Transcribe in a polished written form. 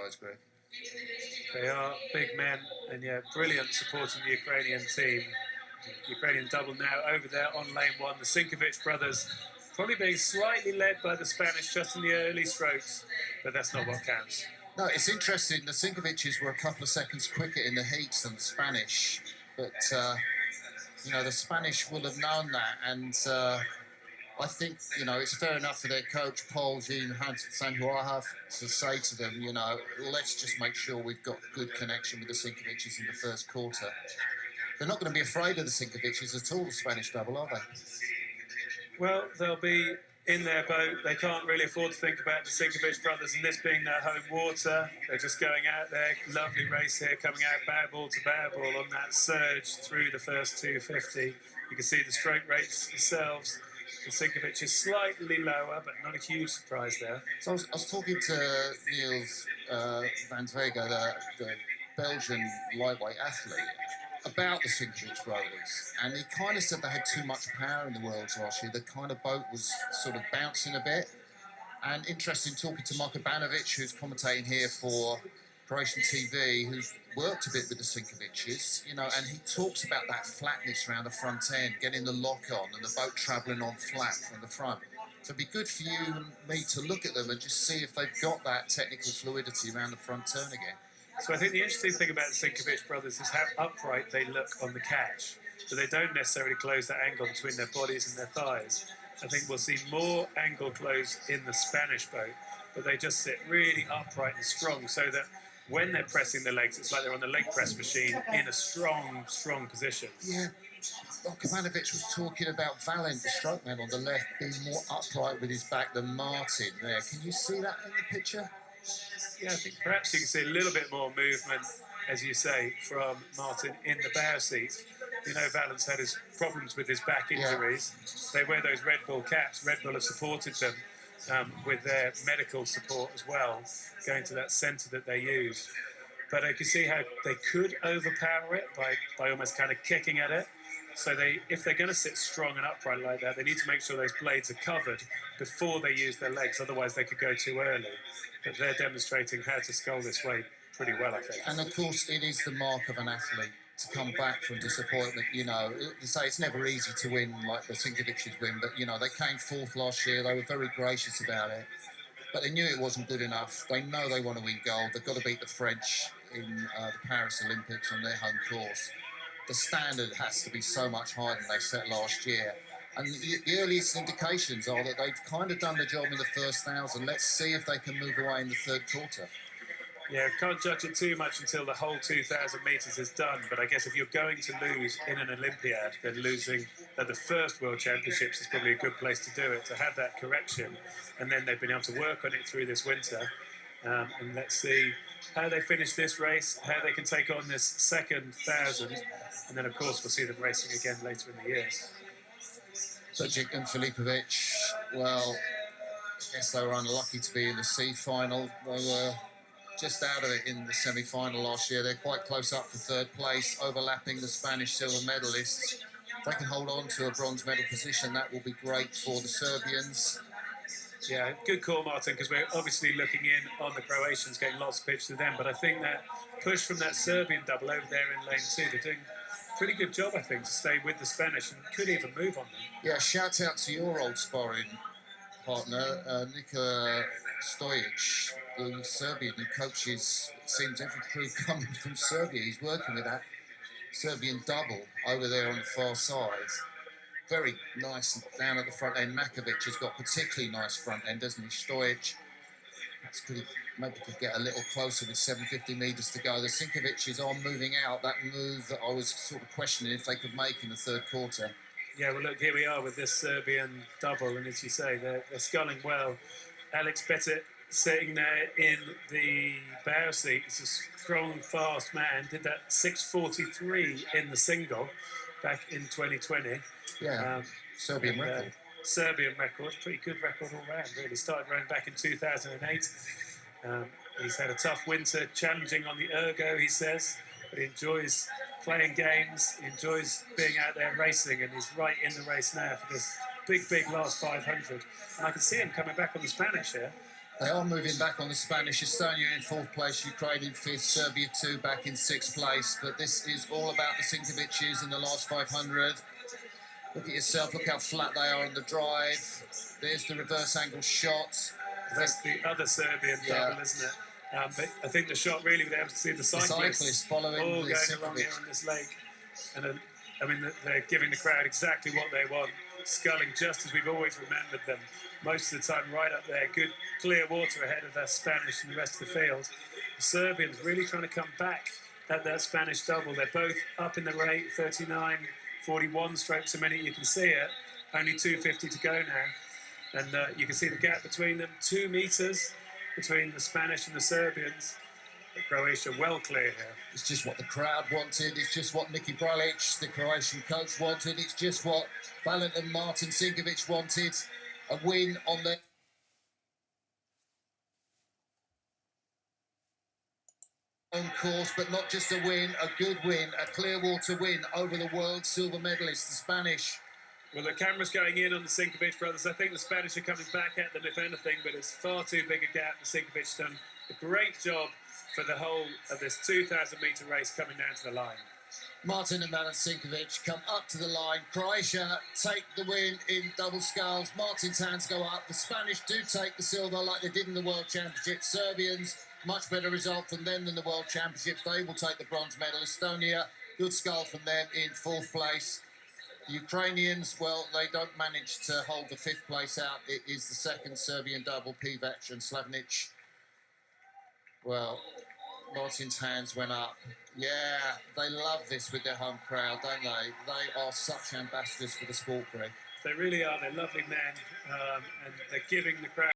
guys, Greg. They are big men, and yeah, brilliant supporting the Ukrainian team. Ukrainian double now over there on lane one. The Sinkovic brothers probably being slightly led by the Spanish just in the early strokes, but that's not what counts. No, it's interesting. The Sinkovic's were a couple of seconds quicker in the heats than the Spanish, but you know, the Spanish will have known that, and I think, you know, it's fair enough for their coach Paul Jean Hansen, who I have to say to them, you know, let's just make sure we've got good connection with the Sinkovic's in the first quarter. They're not going to be afraid of the Sinkovic's at all, the Spanish double, are they? Well, they'll be in their boat. They can't really afford to think about the Sinkovic brothers and this being their home water. They're just going out there. Lovely race here, coming out bow ball to bow ball on that surge through the first 250. You can see the stroke rates themselves. The Sinkovic is slightly lower, but not a huge surprise there. So I was talking to Niels van Vega, the Belgian lightweight athlete, about the Sinkovic brothers, and he kind of said they had too much power in the Worlds last year. The kind of boat was sort of bouncing a bit. And interesting talking to Marko Banovic, who's commentating here for Croatian TV, who's worked a bit with the Sinkovic's, you know, and he talks about that flatness around the front end, getting the lock on and the boat travelling on flat from the front. So it'd be good for you and me to look at them and just see if they've got that technical fluidity around the front turn again. So I think the interesting thing about the Sinkovic brothers is how upright they look on the catch. So they don't necessarily close that angle between their bodies and their thighs. I think we'll see more angle close in the Spanish boat, but they just sit really upright and strong so that when they're pressing the legs, it's like they're on the leg press machine in a strong, strong position. Yeah, Marko Banovic was talking about Valent, the stroke man on the left, being more upright with his back than Martin there. Can you see that in the picture? Yeah, I think perhaps you can see a little bit more movement, as you say, from Martin in the bow seat. You know, Valent's had his problems with his back injuries. Yeah. They wear those Red Bull caps. Red Bull have supported them with their medical support as well, going to that centre that they use. But I can see how they could overpower it by almost kind of kicking at it. So if they're going to sit strong and upright like that, they need to make sure those blades are covered before they use their legs. Otherwise, they could go too early. But they're demonstrating how to scull this way pretty well, I think. And of course, it is the mark of an athlete to come back from disappointment. You know, to say it's never easy to win like the Sinkovic's win, but you know, they came fourth last year. They were very gracious about it, but they knew it wasn't good enough. They know they want to win gold. They've got to beat the French in the Paris Olympics on their home course. The standard has to be so much higher than they set last year. And the earliest indications are that they've kind of done the job in the first 1,000. Let's see if they can move away in the third quarter. Yeah, can't judge it too much until the whole 2,000 metres is done. But I guess if you're going to lose in an Olympiad, then losing at the first World Championships is probably a good place to do it, to have that correction. And then they've been able to work on it through this winter. And let's see how they finish this race, how they can take on this second 1,000. And then, of course, we'll see them racing again later in the year. Budžić and Filipović, well, I guess they were unlucky to be in the C final. They were just out of it in the semi-final last year. They're quite close up for third place, overlapping the Spanish silver medalists. If they can hold on to a bronze medal position, that will be great for the Serbians. Yeah, good call, Martin, because we're obviously looking in on the Croatians, getting lots of pitch to them. But I think that push from that Serbian double over there in lane 2, they're doing a pretty good job, I think, to stay with the Spanish and could even move on them. Yeah, shout out to your old sparring partner, Nikola Stojic, the Serbian who coaches, it seems, every crew coming from Serbia. He's working with that Serbian double over there on the far side. Very nice down at the front end. Makovic has got particularly nice front end, doesn't he? Stojic, maybe could get a little closer with 750 metres to go. The Sinkovic's are moving out. That move that I was sort of questioning if they could make in the third quarter. Yeah, well, look, here we are with this Serbian double, and as you say, they're sculling well. Alex Betet sitting there in the bow seat. He's a strong, fast man. Did that 6:43 in the single back in 2020. Yeah, Serbian record. Serbian record, pretty good record all round, really. Started running back in 2008. He's had a tough winter, challenging on the ergo, he says, but he enjoys playing games, he enjoys being out there racing, and he's right in the race now for this big last 500. And I can see him coming back on the Spanish here. They are moving back on the Spanish. Estonia in 4th place, Ukraine in 5th, Serbia 2 back in 6th place. But this is all about the Sinkovic's in the last 500. Look at yourself, look how flat they are on the drive. There's the reverse angle shot. That's the other Serbian double, isn't it? But I think the shot really was able to see the cyclists following all the going along here on this lake. And I mean, they're giving the crowd exactly what they want, sculling just as we've always remembered them. Most of the time right up there, good clear water ahead of the Spanish and the rest of the field. The Serbians really trying to come back at that Spanish double. They're both up in the rate, 39, 41 strokes a minute. You can see it, only 250 to go now. And you can see the gap between them, 2 meters between the Spanish and the Serbians. But Croatia well clear here. It's just what the crowd wanted. It's just what Niki Bralic, the Croatian coach, wanted. It's just what Valentin Martin Sinkovic wanted. A win on their own course, but not just a win, a good win, a clear water win over the world silver medalists, the Spanish. Well, the camera's going in on the Sinkovic brothers. I think the Spanish are coming back at them, if anything, but it's far too big a gap. The Sinkovic's done a great job for the whole of this 2,000-metre race coming down to the line. Martin and Valentin Sinkovic come up to the line. Croatia take the win in double sculls. Martin's hands go up. The Spanish do take the silver like they did in the World Championships. Serbians, much better result from them than the World Championships. They will take the bronze medal. Estonia, good scull from them in 4th place. The Ukrainians, well, they don't manage to hold the 5th place out. It is the 2nd Serbian double, Pivac and Slavnic. Well, Martin's hands went up. Yeah, they love this with their home crowd, don't they? They are such ambassadors for the sport, Greg. They really are. They're lovely men, and they're giving the crowd